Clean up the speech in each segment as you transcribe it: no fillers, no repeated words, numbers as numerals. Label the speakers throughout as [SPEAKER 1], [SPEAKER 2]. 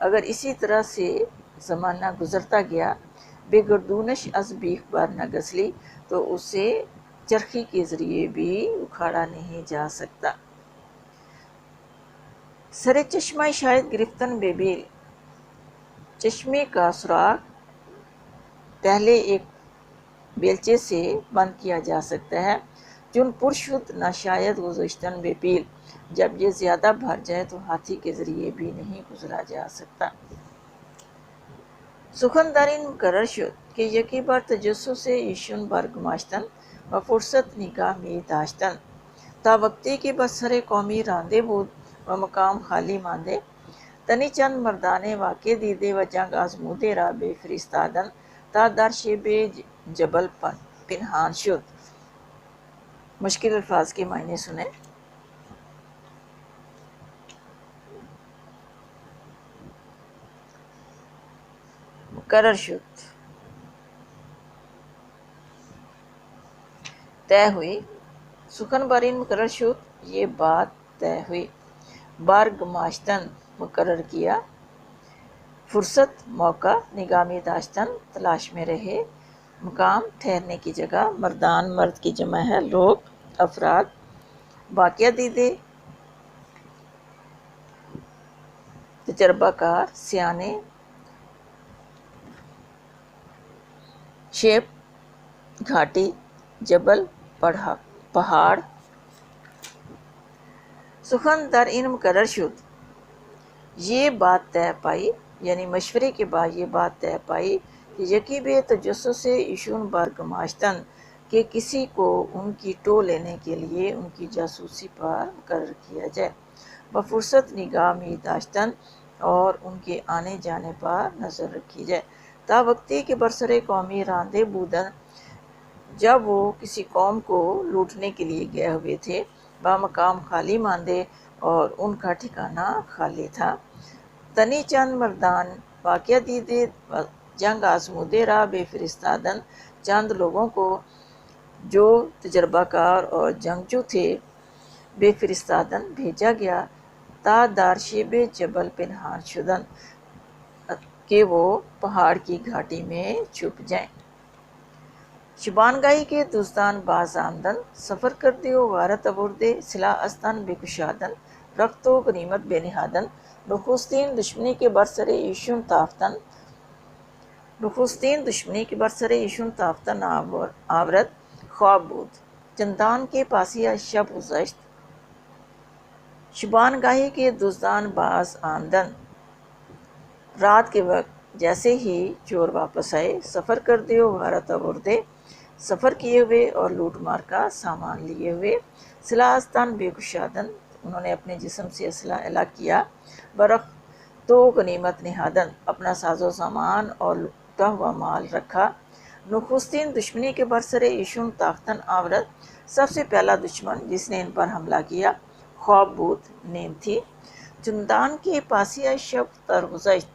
[SPEAKER 1] اگر اسی طرح سے زمانہ گزرتا گیا، بے گردونش از بیخ بار نہ گسلی، تو اسے چرخی کے ذریعے بھی اکھاڑا نہیں جا سکتا۔ سر چشمہ شاید گرفتن بے بیل، چشمے کا سراغ پہلے ایک بیلچے سے بند کیا جا سکتا ہے۔ چن پر شد نہ شاید گزشتن بے پیل، جب یہ زیادہ بھر جائے تو ہاتھی کے ذریعے بھی نہیں گزرا جا سکتا۔ سخن در این مقرر شد کہ یکی بار تجسس ایشون برگماشتن و فرصت نگاہ می داشتن، تا وقتی که بر سر قومی رانده بود و مقام خالی مانده، تنی چند مردان واقع دیده و جنگ آزموده را بفرستادن تا در شیب جبل پنهان شد۔ مشکل الفاظ کے معنی سنیں۔ مقرر شد، طے ہوئی۔ سخن برین مقرر شد، یہ بات طے ہوئی۔ بارگماشتن مقرر کیا، فرصت موقع، نگاہ میں داشتن تلاش میں رہے، مقام ٹھہرنے کی جگہ، مردان مرد کی جمع ہے، لوگ افراد، واقعہ دیدے تجربہ کار سیانے، شیب گھاٹی، جبل پہاڑ۔ سخن در این مقرر شد، یہ بات طے پائی، یعنی مشورے کے بعد یہ بات طے پائی کہ یکی بے تجسس ایشون برگماشتن، کہ کسی کو ان کی ٹو لینے کے لیے ان کی جاسوسی پر مقرر کیا جائے، بفرصت نگاہ می داشتن، اور ان کے آنے جانے پر نظر رکھی جائے، تا وقتی کہ برسر قومی راندے بودن، جب وہ کسی قوم کو لوٹنے کے لیے گئے ہوئے تھے، با مقام خالی ماندے، اور ان کا ٹھکانہ خالی تھا، تنی چند مردان واقعہ دیدے جنگ آزمودے را بے فرستادن، چند لوگوں کو جو تجربہ کار اور جنگجو تھے، بے فرستادن بھیجا گیا، تا دار شیب جبل پنہان شدن، کہ وہ پہاڑ کی گھاٹی میں چھپ جائیں۔ شبانگاہی کے دزدان باز آمدن، سفر کردیو غارت آوردے، سلاح استان بے کشادن، رخت و غنیمت بے نہادن، نخستین دشمنی کے برسر ایشون تافتن، نخستین دشمنی کے برسر ایشون تافتن آورد، خواب بود، چندان کے پاسیا شب گذشت۔ شبانگاہی کے دزدان باز آمدن، رات کے وقت جیسے ہی چور واپس آئے، سفر کردیو غارت آوردے، سفر کیے ہوئے اور لوٹ مار کا سامان لیے ہوئے، سلاح استان بے کشادن، انہوں نے اپنے جسم سے اسلحہ الگ کیا، برخ تو غنیمت نہادن، اپنا ساز و سامان اور لوٹا ہوا مال رکھا، نخستین دشمنی کے برسر ایشون تاختن آورد، سب سے پہلا دشمن جس نے ان پر حملہ کیا، خواب بود، نیند تھی، چندان کے پاسیا شب تر گزشت،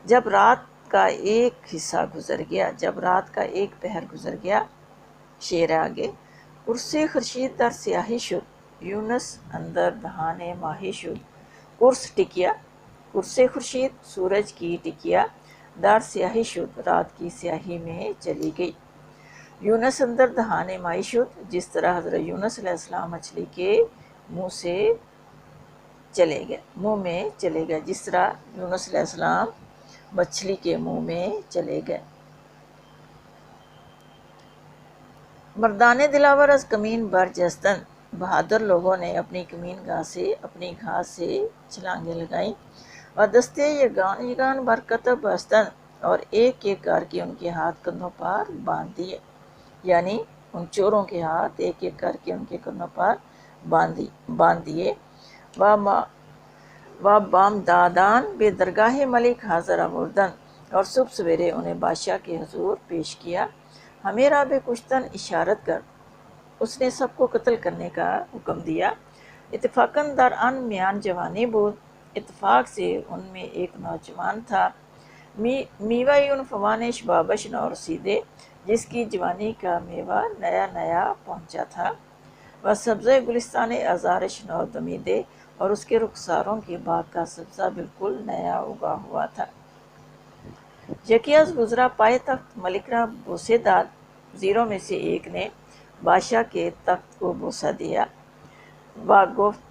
[SPEAKER 1] جب رات کا ایک حصہ گزر گیا، جب رات کا ایک پہر گزر گیا۔ شعر آگے۔ قرص خورشید در سیاہی شد، یونس اندر دہان ماہی شد، قرص ٹکیا، قرص خورشید سورج کی ٹکیا، در سیاہی شد، رات کی سیاہی میں چلی گئی، یونس اندر دہان ماہی شد، جس طرح حضرت یونس علیہ السلام مچھلی کے منہ میں چلے گئے، جس طرح یونس علیہ السلام مچھلی کے منہ میں چلے گئے۔ مردان دلاور از کمین بر جستن، بہادر لوگوں نے اپنی کمین گاہ سے، اپنی گھاس سے چھلانگیں لگائیں، و دستے یگان بر کتف بستن، اور ایک ایک کر کے ان کے ہاتھ کندھوں پر باندھ دیے، یعنی ان چوروں کے ہاتھ ایک ایک کر کے ان کے کندھوں پر باندھ دیے، و بامدادان بے درگاہ ملک حاضر آوردن، اور صبح سویرے انہیں بادشاہ کے حضور پیش کیا، ہمیں را بے کشتن اشارت کر، اس نے سب کو قتل کرنے کا حکم دیا، اتفاقاً در ان میان جوانی بود، اتفاق سے ان میں ایک نوجوان تھا، میوہ یون فوانش بابش نو رسیدے، جس کی جوانی کا میوہ نیا نیا پہنچا تھا، و سبزہ گلستان آزارش نو دمیدے، اور اس کے رخساروں کے باغ کا سبزہ بالکل نیا اگا ہوا تھا۔ یکیاز گزرا پائے تخت، ملکہ بوسے دار وزیروں میں سے ایک نے بادشاہ کے تخت کو بوسہ دیا۔ وہ گفت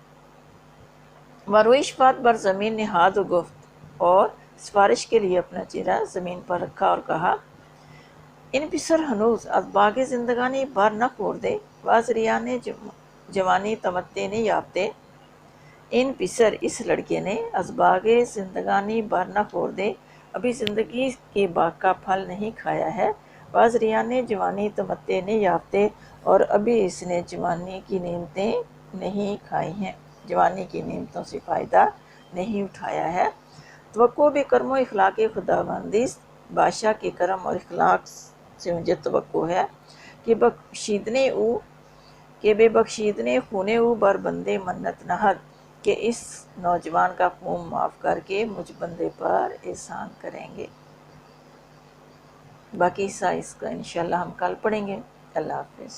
[SPEAKER 1] مرویش بات بر زمین نہاد و گفت، اور سفارش کے لیے اپنا چہرہ زمین پر رکھا اور کہا ان پسر ہنوز از باغ زندگانی بر نہ خوردے واز ریانے جوانی تمتے نے یافتے۔ ان پسر اس لڑکے نے از باغ زندگانی بر نہ خوردے، ابھی زندگی کے باغ کا پھل نہیں کھایا ہے، واز ریانے جوانی تمتے نے یافتے، اور ابھی اس نے جوانی کی نعمتیں نہیں کھائی ہیں، جوانی کی نعمتوں سے فائدہ نہیں اٹھایا ہے۔ توقع بے کرم و اخلاق خداوندی، بادشاہ کے کرم اور اخلاق سے مجھے توقع ہے کہ بے بخشیدنے خونے او بر بندے منت نہد، کہ اس نوجوان کا خون معاف کر کے مجھ بندے پر احسان کریں گے۔ باقی حصہ اس کا انشاءاللہ ہم کل پڑھیں گے۔ اللہ حافظ۔